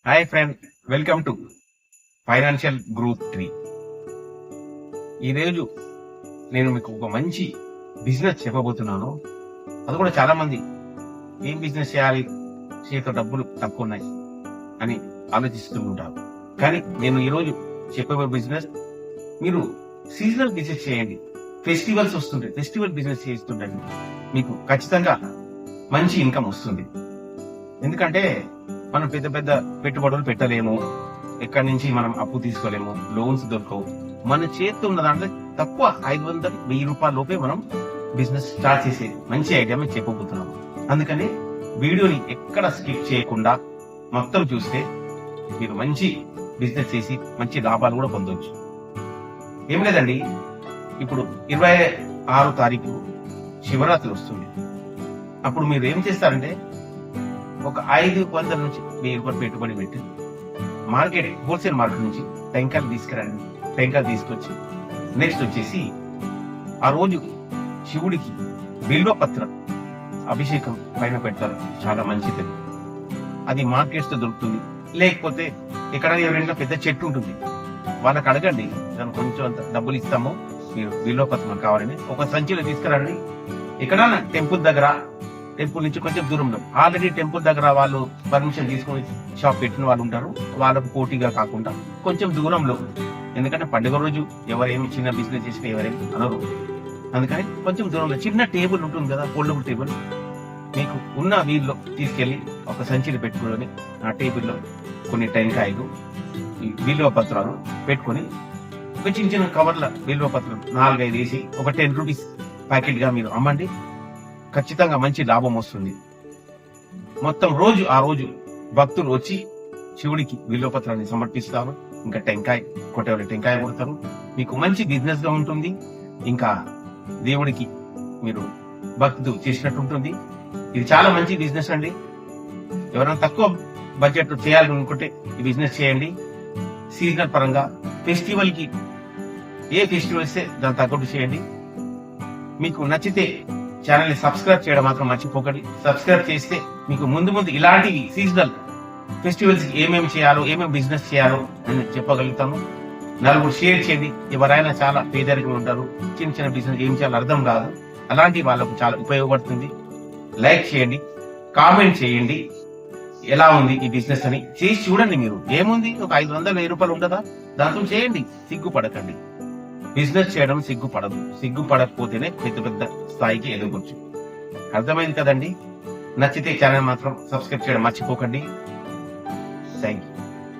Hi friend, welcome to financial group 3. ఈరోజు నేను మీకు ఒక మంచి బిజినెస్ చెప్పబోతున్నాను. అది కూడా చాలా మంది ఏం బిజినెస్ చేయాలి, చేతితో డబ్బులు తక్కువ ఉన్నాయి అని ఆలోచిస్తూ ఉంటారు. కానీ నేను ఈరోజు చెప్పబోయే బిజినెస్ మీరు సీజనల్ బిజినెస్ చేయండి. ఫెస్టివల్స్ వస్తుంటాయి, ఫెస్టివల్ బిజినెస్ చేస్తుండండి, మీకు ఖచ్చితంగా మంచి ఇన్కమ్ వస్తుంది. ఎందుకంటే మనం పెద్ద పెద్ద పెట్టుబడులు పెట్టలేము, ఎక్కడి నుంచి మనం అప్పు తీసుకోలేము, లోన్స్ దొరకవు. మన చేతితో ఉన్న దాంట్లో తక్కువ 500-1000 రూపాయల లోపే మనం బిజినెస్ స్టార్ట్ చేసే మంచి ఐడియా మేము చెప్పబోతున్నాం. అందుకని వీడియోని ఎక్కడ స్కిప్ చేయకుండా మొత్తం చూస్తే మీరు మంచి బిజినెస్ చేసి మంచి లాభాలు కూడా పొందవచ్చు. ఏం లేదండి, ఇప్పుడు 26 తారీఖు శివరాత్రి వస్తుంది. అప్పుడు మీరు ఏం చేస్తారంటే ఒక 500 నుంచి 1000 రూపాయలు పెట్టుబడి పెట్టి మార్కెట్, హోల్సేల్ మార్కెట్ నుంచి టెంకాయలు తీసుకురండి. టెంకాయలు తీసుకొచ్చి నెక్స్ట్ వచ్చేసి ఆ రోజు శివుడికి బిల్వపత్రం అభిషేకం పైన పెడతారు. చాలా మంచిది. అది మార్కెట్స్ లో దొరుకుతుంది. లేకపోతే ఎక్కడ ఎవరైనా పెద్ద చెట్టు ఉంటుంది, వాళ్ళకి అడగండి, దానికి కొంచెం అంత డబ్బులు ఇస్తాము, మీరు బిల్వపత్రం కావాలని ఒక సంచిలో తీసుకురండి. ఎక్కడన్నా టెంపుల్ నుంచి కొంచెం దూరంలో, ఆల్రెడీ టెంపుల్ దగ్గర వాళ్ళు పర్మిషన్ తీసుకుని షాప్ పెట్టిన వాళ్ళు ఉంటారు, వాళ్ళకు పోటీగా కాకుండా కొంచెం దూరంలో. ఎందుకంటే పండుగ రోజు ఎవరేమి చిన్న బిజినెస్ చేసినా ఎవరేమి అనరు. అందుకని కొంచెం దూరంలో చిన్న టేబుల్ ఉంటుంది కదా, ఫోల్డబుల్ టేబుల్, మీకు ఉన్న వీల్లో తీసుకెళ్లి ఒక సంచిని పెట్టుకుని ఆ టేబుల్లో కొన్ని టెంకాయలు, బిల్వ పత్రాలు పెట్టుకుని ఒక చిన్న చిన్న కవర్ల బిల్వ పత్రం 4-5 వేసి ఒక 10 రూపీస్ ప్యాకెట్ గా మీరు అమ్మండి. ఖచ్చితంగా మంచి లాభం వస్తుంది. మొత్తం రోజు ఆ రోజు భక్తులు వచ్చి శివుడికి బిల్వపత్రాన్ని సమర్పిస్తారు. ఇంకా టెంకాయ కొట్టేవాళ్ళు టెంకాయ కొడతారు. మీకు మంచి బిజినెస్ గా ఉంటుంది. ఇంకా దేవుడికి మీరు భక్తులు చేసినట్టు ఉంటుంది. ఇది చాలా మంచి బిజినెస్ అండి. ఎవరైనా తక్కువ బడ్జెట్ చేయాలనుకుంటే ఈ బిజినెస్ చేయండి. సీజనల్ పరంగా ఫెస్టివల్ కి ఏ ఫెస్టివల్ ఇస్తే దాని తగ్గట్టు చేయండి. మీకు నచ్చితే ఛానల్ ని సబ్స్క్రైబ్ చేయడం మాత్రం మర్చిపోకండి. సబ్స్క్రైబ్ చేస్తే మీకు ముందు ఇలాంటివి సీజనల్ ఫెస్టివల్స్ ఏమేమి చేయాలో, ఏమేమి బిజినెస్ చేయాలో అని చెప్పగలుగుతాము. నలుగురు షేర్ చేయండి. ఎవరైనా చాలా పేదరికం ఉంటారు, చిన్న చిన్న బిజినెస్ ఏం చేయాలో అర్థం కాదు, అలాంటి వాళ్ళకు చాలా ఉపయోగపడుతుంది. లైక్ చేయండి, కామెంట్ చేయండి, ఎలా ఉంది ఈ బిజినెస్ అని చేసి చూడండి. మీరు ఏముంది, ఒక 500-1000 రూపాయలు ఉంటుందా, దాంతో చేయండి. సిగ్గుపడకండి. బిజినెస్ చేయడం సిగ్గుపడదు. సిగ్గుపడకపోతేనే పెద్ద పెద్ద స్థాయికి ఎదగొచ్చు. అర్థమైంది కదండి. నచ్చితే ఛానల్ మాత్రం సబ్స్క్రైబ్ చేయడం మర్చిపోకండి. Thank you.